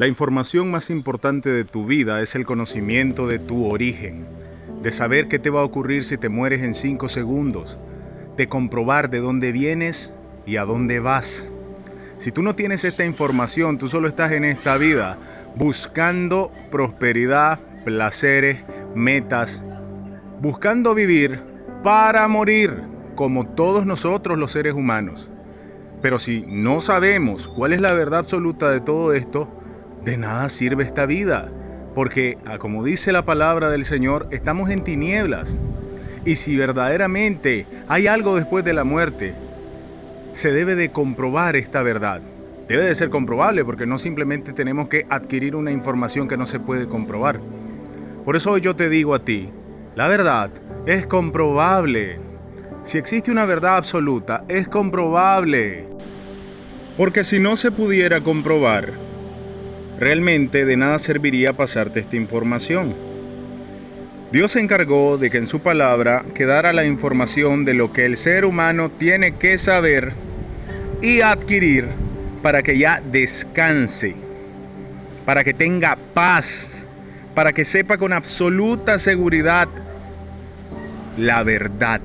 La información más importante de tu vida es el conocimiento de tu origen, de saber qué te va a ocurrir si te mueres en 5 segundos, de comprobar de dónde vienes y a dónde vas. Si tú no tienes esta información, tú solo estás en esta vida buscando prosperidad, placeres, metas, buscando vivir para morir, como todos nosotros los seres humanos. Pero si no sabemos cuál es la verdad absoluta de todo esto, de nada sirve esta vida, porque, como dice la palabra del Señor, estamos en tinieblas. Y si verdaderamente hay algo después de la muerte, se debe de comprobar esta verdad. Debe de ser comprobable, porque no simplemente tenemos que adquirir una información que no se puede comprobar. Por eso hoy yo te digo a ti, la verdad es comprobable. Si existe una verdad absoluta, es comprobable. Porque si no se pudiera comprobar, realmente de nada serviría pasarte esta información. Dios se encargó de que en su palabra quedara la información de lo que el ser humano tiene que saber y adquirir para que ya descanse, para que tenga paz, para que sepa con absoluta seguridad la verdad.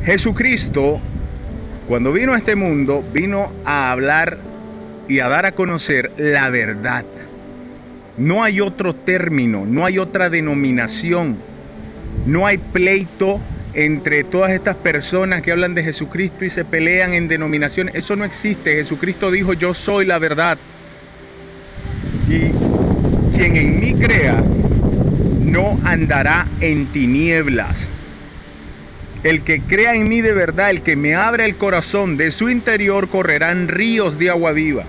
Jesucristo, cuando vino a este mundo, vino a hablar y a dar a conocer la verdad. No hay otro término, no hay otra denominación, no hay pleito entre todas estas personas que hablan de Jesucristo y se pelean en denominaciones. Eso no existe. Jesucristo dijo: yo soy la verdad. Y quien en mí crea no andará en tinieblas. El que crea en mí de verdad, el que me abra el corazón, de su interior correrán ríos de agua viva.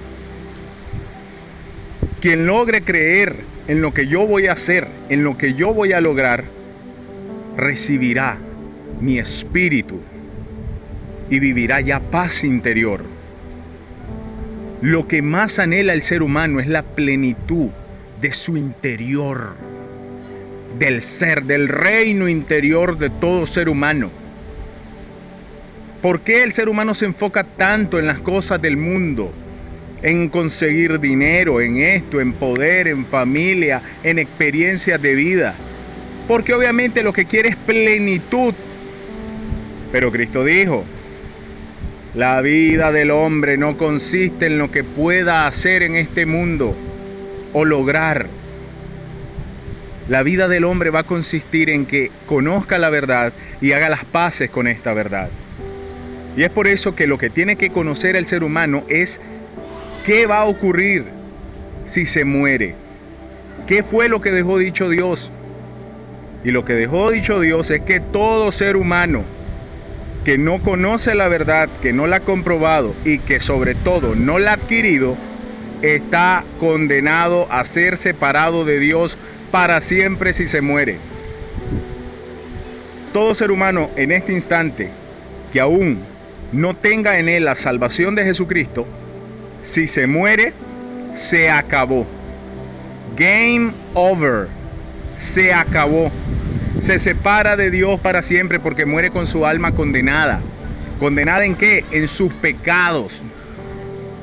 Quien logre creer en lo que yo voy a hacer, en lo que yo voy a lograr, recibirá mi espíritu y vivirá ya paz interior. Lo que más anhela el ser humano es la plenitud de su interior, del ser, del reino interior de todo ser humano. ¿Por qué el ser humano se enfoca tanto en las cosas del mundo? En conseguir dinero, en esto, en poder, en familia, en experiencias de vida. Porque obviamente lo que quiere es plenitud. Pero Cristo dijo: la vida del hombre no consiste en lo que pueda hacer en este mundo o lograr. La vida del hombre va a consistir en que conozca la verdad y haga las paces con esta verdad. Y es por eso que lo que tiene que conocer el ser humano es qué va a ocurrir si se muere. ¿Qué fue lo que dejó dicho Dios? Y lo que dejó dicho Dios es que todo ser humano que no conoce la verdad, que no la ha comprobado y que sobre todo no la ha adquirido, está condenado a ser separado de Dios para siempre si se muere. Todo ser humano en este instante que aún no tenga en él la salvación de Jesucristo, si se muere, se acabó. Game over. Se acabó. Se separa de Dios para siempre porque muere con su alma condenada. ¿Condenada en qué? En sus pecados.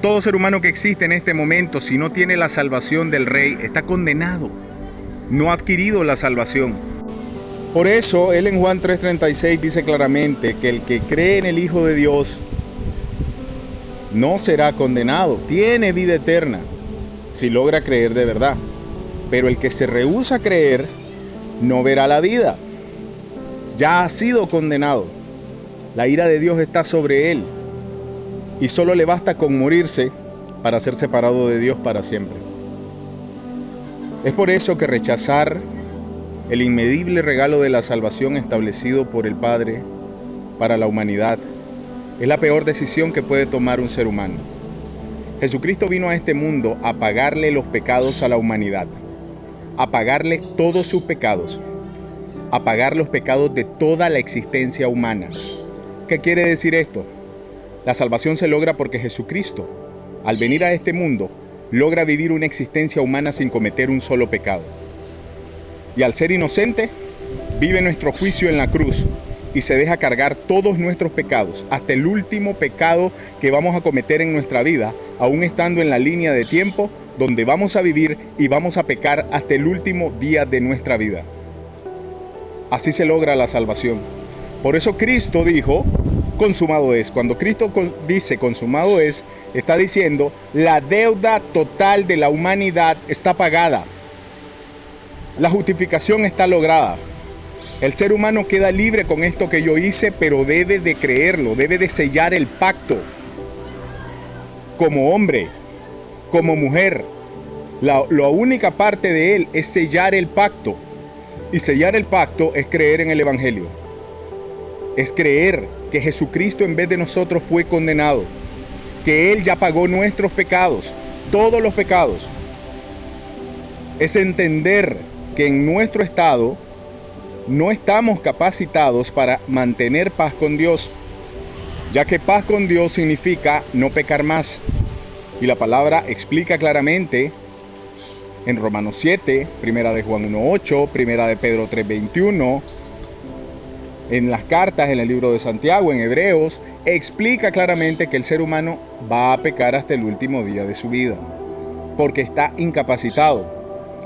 Todo ser humano que existe en este momento, si no tiene la salvación del Rey, está condenado. No ha adquirido la salvación. Por eso, él en Juan 3:36 dice claramente que el que cree en el Hijo de Dios no será condenado, tiene vida eterna, si logra creer de verdad. Pero el que se rehúsa a creer, no verá la vida. Ya ha sido condenado. La ira de Dios está sobre él. Y solo le basta con morirse para ser separado de Dios para siempre. Es por eso que rechazar el inmedible regalo de la salvación establecido por el Padre para la humanidad es la peor decisión que puede tomar un ser humano. Jesucristo vino a este mundo a pagarle los pecados a la humanidad, a pagarle todos sus pecados, a pagar los pecados de toda la existencia humana. ¿Qué quiere decir esto? La salvación se logra porque Jesucristo, al venir a este mundo, logra vivir una existencia humana sin cometer un solo pecado. Y al ser inocente, vive nuestro juicio en la cruz y se deja cargar todos nuestros pecados, hasta el último pecado que vamos a cometer en nuestra vida, aún estando en la línea de tiempo donde vamos a vivir y vamos a pecar hasta el último día de nuestra vida. Así se logra la salvación. Por eso Cristo dijo, consumado es. Cuando Cristo dice consumado es, está diciendo, la deuda total de la humanidad está pagada. La justificación está lograda. El ser humano queda libre con esto que yo hice, pero debe de creerlo, debe de sellar el pacto. Como hombre, como mujer, la única parte de él es sellar el pacto. Y sellar el pacto es creer en el Evangelio. Es creer que Jesucristo en vez de nosotros fue condenado. Que Él ya pagó nuestros pecados, todos los pecados. Es entender que en nuestro estado no estamos capacitados para mantener paz con Dios, ya que paz con Dios significa no pecar más. Y la palabra explica claramente en Romanos 7, Primera de Juan 1:8, Primera de Pedro 3:21, en las cartas, en el libro de Santiago, en Hebreos, explica claramente que el ser humano va a pecar hasta el último día de su vida, porque está incapacitado,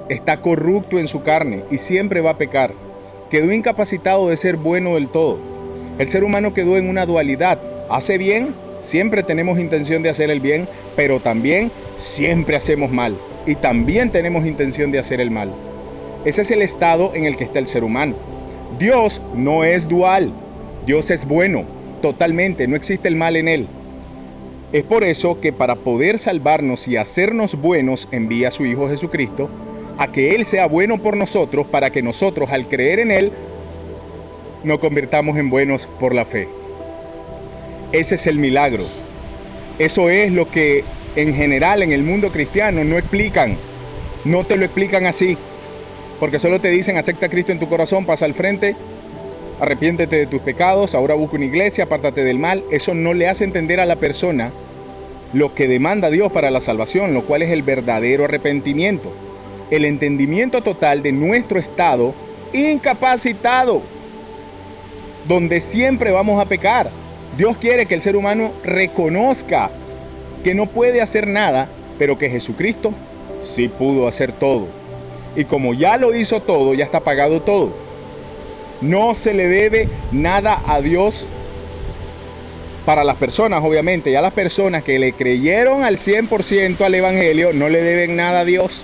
está corrupto en su carne y siempre va a pecar. Quedó incapacitado de ser bueno del todo. El ser humano quedó en una dualidad. Hace bien, siempre tenemos intención de hacer el bien, pero también siempre hacemos mal. Y también tenemos intención de hacer el mal. Ese es el estado en el que está el ser humano. Dios no es dual. Dios es bueno, totalmente, no existe el mal en Él. Es por eso que para poder salvarnos y hacernos buenos, envía a su Hijo Jesucristo, a que Él sea bueno por nosotros, para que nosotros, al creer en Él, nos convirtamos en buenos por la fe. Ese es el milagro. Eso es lo que en general en el mundo cristiano no explican. No te lo explican así. Porque solo te dicen, acepta a Cristo en tu corazón, pasa al frente, arrepiéntete de tus pecados, ahora busca una iglesia, apártate del mal. Eso no le hace entender a la persona lo que demanda Dios para la salvación, lo cual es el verdadero arrepentimiento. El entendimiento total de nuestro estado incapacitado, donde siempre vamos a pecar. Dios quiere que el ser humano reconozca que no puede hacer nada, pero que Jesucristo sí pudo hacer todo. Y como ya lo hizo todo, ya está pagado todo. No se le debe nada a Dios para las personas, obviamente. Ya las personas que le creyeron al 100% al Evangelio no le deben nada a Dios.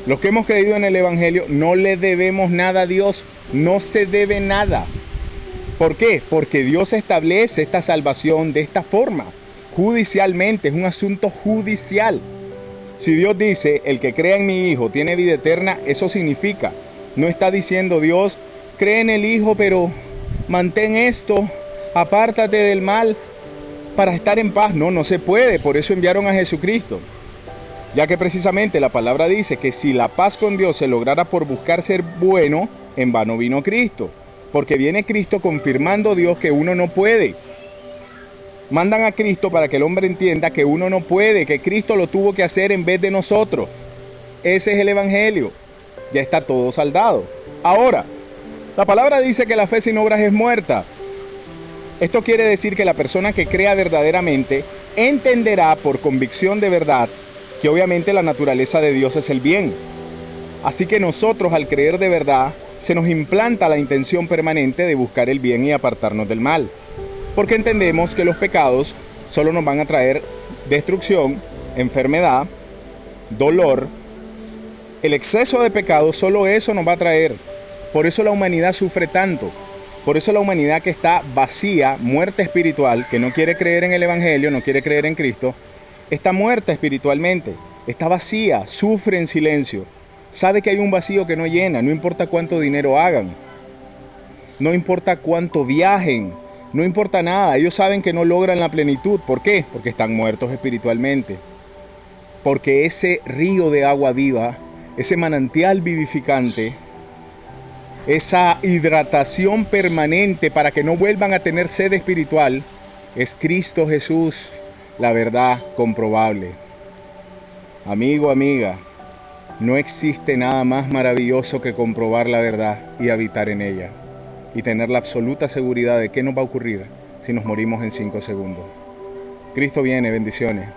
Los que hemos creído en el Evangelio no le debemos nada a Dios. No se debe nada. ¿Por qué? Porque Dios establece esta salvación de esta forma. Judicialmente, es un asunto judicial. Si Dios dice, el que crea en mi Hijo tiene vida eterna, eso significa, no está diciendo Dios, cree en el Hijo, pero mantén esto, apártate del mal para estar en paz. No, no se puede, por eso enviaron a Jesucristo. Ya que precisamente la palabra dice que si la paz con Dios se lograra por buscar ser bueno, en vano vino Cristo. Porque viene Cristo confirmando Dios que uno no puede. Mandan a Cristo para que el hombre entienda que uno no puede, que Cristo lo tuvo que hacer en vez de nosotros. Ese es el Evangelio. Ya está todo saldado. Ahora, la palabra dice que la fe sin obras es muerta. Esto quiere decir que la persona que crea verdaderamente entenderá por convicción de verdad que obviamente la naturaleza de Dios es el bien. Así que nosotros al creer de verdad se nos implanta la intención permanente de buscar el bien y apartarnos del mal. Porque entendemos que los pecados solo nos van a traer destrucción, enfermedad, dolor. El exceso de pecado, solo eso nos va a traer. Por eso la humanidad sufre tanto. Por eso la humanidad que está vacía, muerta espiritual, que no quiere creer en el Evangelio, no quiere creer en Cristo, está muerta espiritualmente, está vacía, sufre en silencio. Sabe que hay un vacío que no llena, no importa cuánto dinero hagan, no importa cuánto viajen, no importa nada. Ellos saben que no logran la plenitud. ¿Por qué? Porque están muertos espiritualmente. Porque ese río de agua viva, ese manantial vivificante, esa hidratación permanente para que no vuelvan a tener sed espiritual, es Cristo Jesús, la verdad comprobable. Amigo, amiga, no existe nada más maravilloso que comprobar la verdad y habitar en ella. y tener la absoluta seguridad de qué nos va a ocurrir si nos morimos en 5 segundos. Cristo viene, bendiciones.